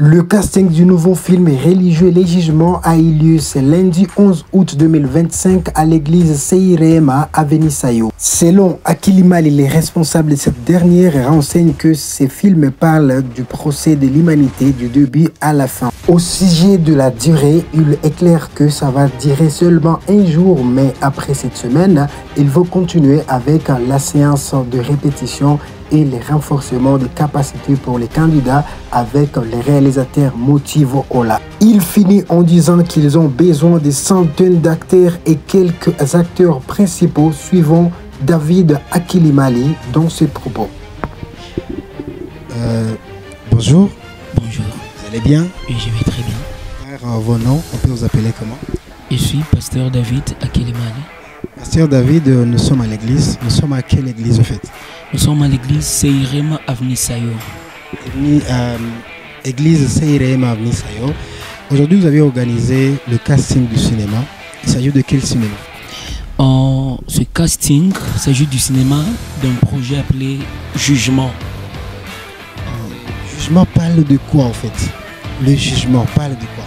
Le casting du nouveau film religieux Les Jugements a eu lieu ce lundi 11 août 2025 à l'église Seirema à Venisayo. Selon Akilimali, les responsables de cette dernière renseignent que ces films parlent du procès de l'humanité du début à la fin. Au sujet de la durée, il est clair que ça va durer seulement un jour, mais après cette semaine, il faut continuer avec la séance de répétition et les renforcements de capacités pour les candidats avec les réalisateurs Motivo Ola. Il finit en disant qu'ils ont besoin de centaines d'acteurs et quelques acteurs principaux suivant David Akilimali dans ses propos. Bonjour. Bonjour. Vous allez bien? Oui, je vais très bien. Par vos noms, on peut vous appeler comment? Je suis pasteur David Akilimali. Pasteur David, nous sommes à l'église. Nous sommes à quelle église en fait? Nous sommes à l'église Seirema Avenue Sayo. Église Seirema Avenue Sayo. Aujourd'hui, vous avez organisé le casting du cinéma. Il s'agit de quel cinéma? Ce casting s'agit du cinéma d'un projet appelé Jugement. Le jugement parle de quoi en fait? Le jugement parle de quoi?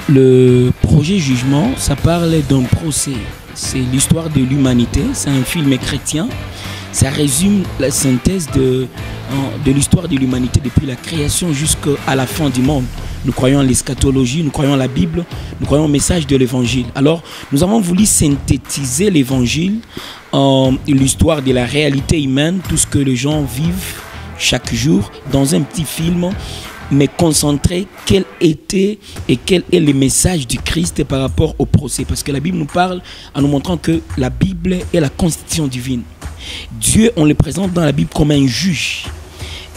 Le projet Jugement, ça parle d'un procès. C'est l'histoire de l'humanité. C'est un film chrétien. Ça résume la synthèse de l'histoire de l'humanité depuis la création jusqu'à la fin du monde. Nous croyons en l'eschatologie, nous croyons en la Bible, nous croyons au message de l'évangile. Alors, nous avons voulu synthétiser l'évangile, l'histoire de la réalité humaine, tout ce que les gens vivent chaque jour dans un petit film, mais concentré quel était et quel est le message du Christ par rapport au procès. Parce que la Bible nous parle en nous montrant que la Bible est la constitution divine. Dieu, on le présente dans la Bible comme un juge.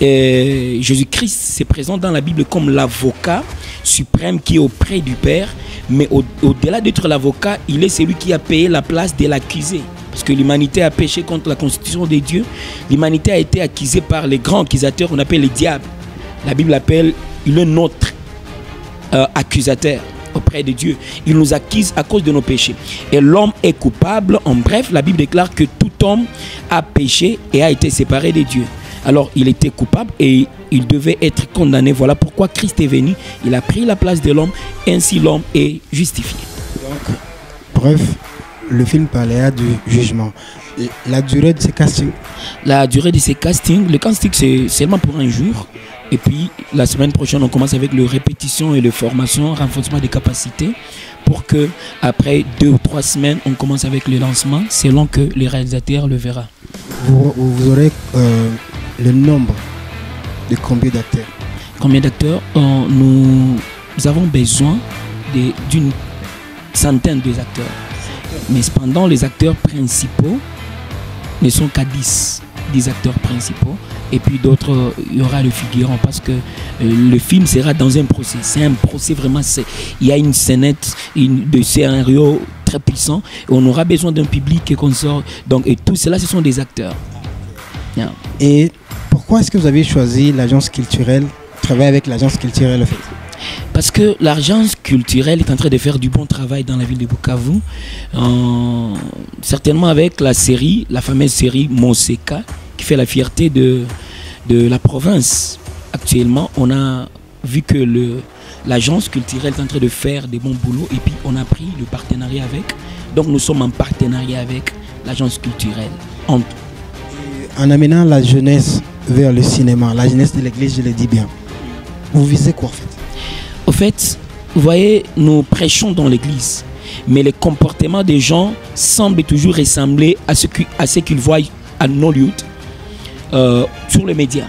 Jésus-Christ se présente dans la Bible comme l'avocat suprême qui est auprès du Père. Mais au-delà d'être l'avocat, il est celui qui a payé la place de l'accusé. Parce que l'humanité a péché contre la constitution de Dieu. L'humanité a été accusée par les grands accusateurs qu'on appelle les diables. La Bible appelle, il est notre accusateur auprès de Dieu. Il nous accuse à cause de nos péchés. Et l'homme est coupable. En bref, la Bible déclare que tout homme a péché et a été séparé de Dieu. Alors, il était coupable et il devait être condamné. Voilà pourquoi Christ est venu. Il a pris la place de l'homme. Ainsi, l'homme est justifié. Donc, bref, le film parlait du jugement. La durée de ces castings? La durée de ces castings, le casting, c'est seulement pour un jour. Et puis, la semaine prochaine, on commence avec les répétitions et les formations, renforcement des capacités, pour que après 2 ou 3 semaines, on commence avec le lancement, selon que les réalisateurs le verront. Vous aurez le nombre de combien d'acteurs? Combien d'acteurs? Nous avons besoin d'une centaine d'acteurs. Mais cependant, les acteurs principaux ne sont qu'à 10 acteurs principaux. Et puis d'autres, il y aura le figurant parce que le film sera dans un procès. C'est un procès vraiment, il y a une scénette de scénario très puissant. Et on aura besoin d'un public et qu'on sort. Donc, et tout cela, ce sont des acteurs. Yeah. Et pourquoi est-ce que vous avez choisi l'agence culturelle, travailler avec l'agence culturelle en fait? Parce que l'agence culturelle est en train de faire du bon travail dans la ville de Bukavu. Certainement avec la fameuse série Monseka, qui fait la fierté de la province. Actuellement, on a vu que l'agence culturelle est en train de faire des bons boulots et puis on a pris le partenariat avec. Donc nous sommes en partenariat avec l'agence culturelle. En amenant la jeunesse vers le cinéma, la jeunesse de l'église, je le dis bien, vous visez quoi en fait? Au fait, vous voyez, nous prêchons dans l'église, mais les comportements des gens semblent toujours ressembler à ce qu'ils voient à Hollywood, sur les médias.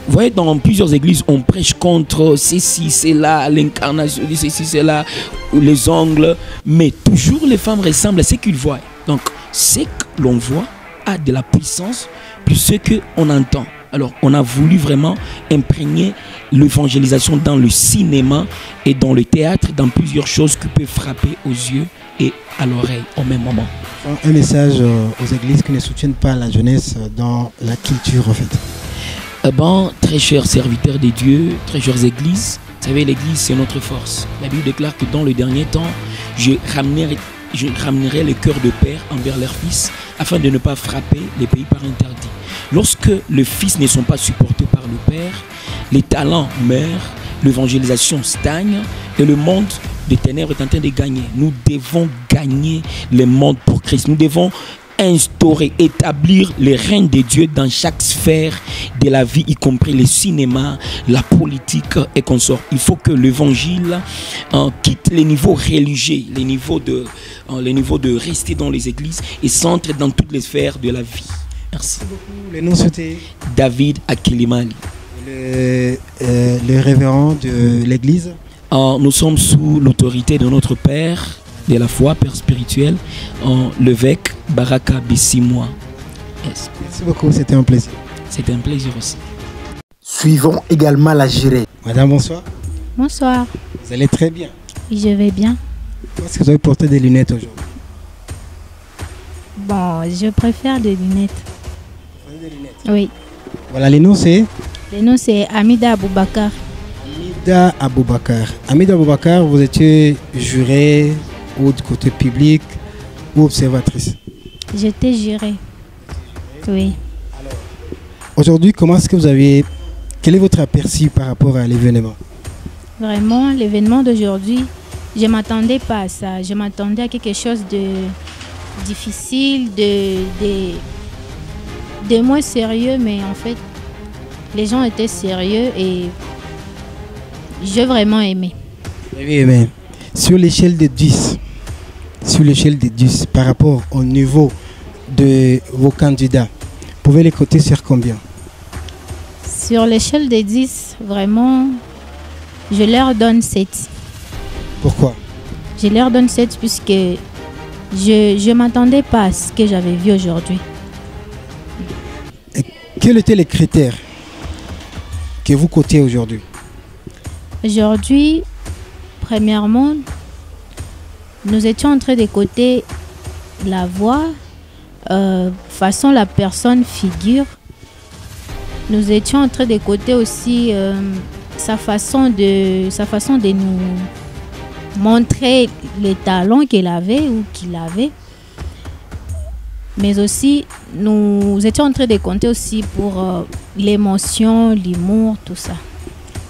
Vous voyez, dans plusieurs églises, on prêche contre ceci, cela, l'incarnation de ceci, cela, les ongles, mais toujours les femmes ressemblent à ce qu'ils voient. Donc, ce que l'on voit a de la puissance plus ce qu'on entend. Alors, on a voulu vraiment imprégner l'évangélisation dans le cinéma et dans le théâtre, dans plusieurs choses qui peuvent frapper aux yeux et à l'oreille au même moment. Un message aux églises qui ne soutiennent pas la jeunesse dans la culture en fait. Très chers serviteurs de Dieu, très chères églises, vous savez, l'église c'est notre force. La Bible déclare que dans le dernier temps, je ramenerai le cœur de père envers leurs fils afin de ne pas frapper les pays par interdit. Lorsque les fils ne sont pas supportés par le père, les talents meurent l'évangélisation stagne et le monde des ténèbres est en train de gagner. Nous devons gagner le monde pour Christ. Nous devons instaurer, établir le règne de Dieu dans chaque sphère de la vie, y compris le cinéma, la politique et consorts. Il faut que l'évangile quitte les niveaux religieux, les niveaux de rester dans les églises et s'entre dans toutes les sphères de la vie. Merci. Merci beaucoup. Le nom c'était David Akilimali. Le révérend de l'église. Nous sommes sous l'autorité de notre Père de la foi, Père spirituel, l'évêque Baraka Bissimois. Yes. Merci beaucoup, c'était un plaisir. C'était un plaisir aussi. Suivons également la gérée. Madame, bonsoir. Bonsoir. Vous allez très bien. Je vais bien. Est-ce que vous avez porté des lunettes aujourd'hui? Bon, je préfère des lunettes. Des lunettes. Oui. Voilà, les noms c'est Le nom c'est Amida Aboubakar. Amida Aboubakar. Amida Aboubakar, vous étiez jurée ou du côté public ou observatrice? J'étais jurée. Oui. Aujourd'hui, comment est-ce que vous avez... Quel est votre aperçu par rapport à l'événement? Vraiment, l'événement d'aujourd'hui, je ne m'attendais pas à ça. Je m'attendais à quelque chose de difficile, de moins sérieux, mais en fait, les gens étaient sérieux et j'ai vraiment aimé. Oui, aimé. Sur l'échelle de 10, par rapport au niveau de vos candidats, vous pouvez les coter sur combien? Sur l'échelle des 10, vraiment, je leur donne 7. Pourquoi? Je leur donne 7 puisque je ne m'attendais pas à ce que j'avais vu aujourd'hui. Et quels étaient les critères que vous cotez aujourd'hui? Aujourd'hui, premièrement, nous étions en train de coter la voix, façon la personne figure. Nous étions en train de coter aussi sa façon de nous montrer les talents qu'il avait ou qu'il avait. Mais aussi, nous étions en train de compter aussi pour l'émotion, l'humour, tout ça.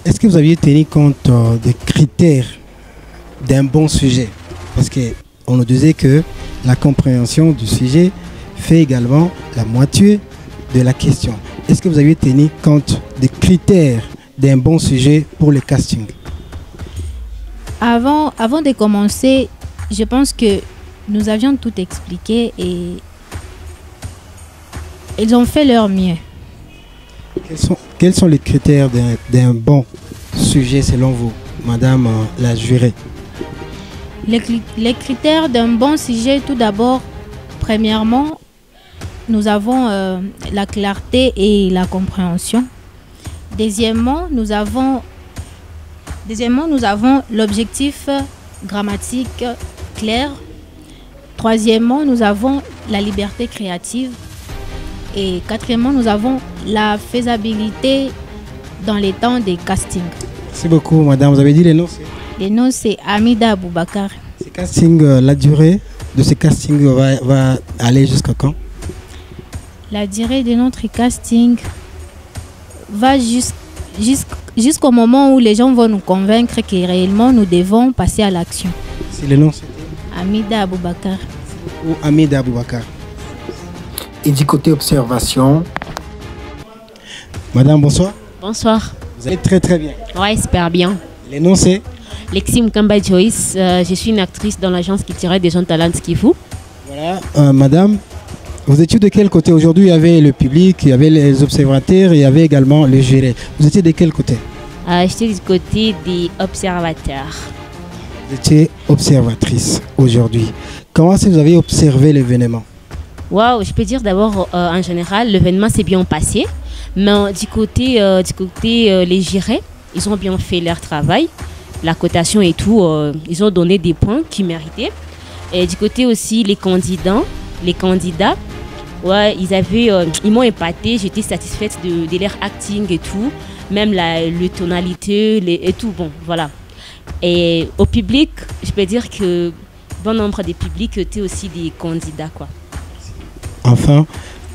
Est-ce que vous aviez tenu compte des critères d'un bon sujet? Parce qu'on nous disait que la compréhension du sujet fait également la moitié de la question. Est-ce que vous aviez tenu compte des critères d'un bon sujet pour le casting? Avant de commencer, je pense que nous avions tout expliqué et ils ont fait leur mieux. Quels sont les critères d'un bon sujet selon vous, Madame la jurée? Les critères d'un bon sujet, tout d'abord, premièrement, nous avons la clarté et la compréhension. Deuxièmement, nous avons l'objectif grammatique clair. Troisièmement, nous avons la liberté créative. Et quatrièmement, nous avons la faisabilité dans les temps des castings. Merci beaucoup, madame. Vous avez dit les noms? Les noms, c'est Amida Aboubakar. Ces castings, la durée de ces castings va aller jusqu'à quand? La durée de notre casting va jusqu'au moment où les gens vont nous convaincre que réellement nous devons passer à l'action. C'est le nom, c'était Amida Aboubakar. Ou Amida Aboubakar. Et du côté observation. Madame, bonsoir. Bonsoir. Vous allez très très bien. Ouais, super bien. Les noms, c'est Lexi Mkamba Joyce. Je suis une actrice dans l'agence qui tirait des jeunes talents Kifu. Voilà. Madame, vous étiez de quel côté? Aujourd'hui, il y avait le public, il y avait les observateurs, il y avait également le juré. Vous étiez de quel côté? J'étais du côté des observateurs. Vous étiez observatrice aujourd'hui. Comment est-ce que vous avez observé l'événement? Waouh, je peux dire d'abord, en général, l'événement s'est bien passé. Mais du côté les jurés, ils ont bien fait leur travail. La cotation et tout, ils ont donné des points qu'ils méritaient. Et du côté aussi, les candidats, ouais, ils m'ont épaté. J'étais satisfaite de leur acting et tout. Même la tonalité et tout, bon, voilà. Et au public, je peux dire que bon nombre des publics étaient aussi des candidats, quoi. Enfin,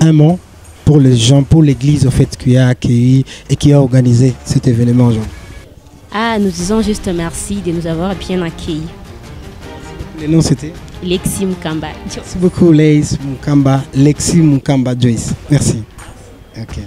un mot pour les gens, pour l'église au fait qui a accueilli et qui a organisé cet événement aujourd'hui. Ah, nous disons juste merci de nous avoir bien accueillis. Le nom c'était Lexi Mukamba. Merci beaucoup Lexi Mukamba Joyce. Merci. Ok.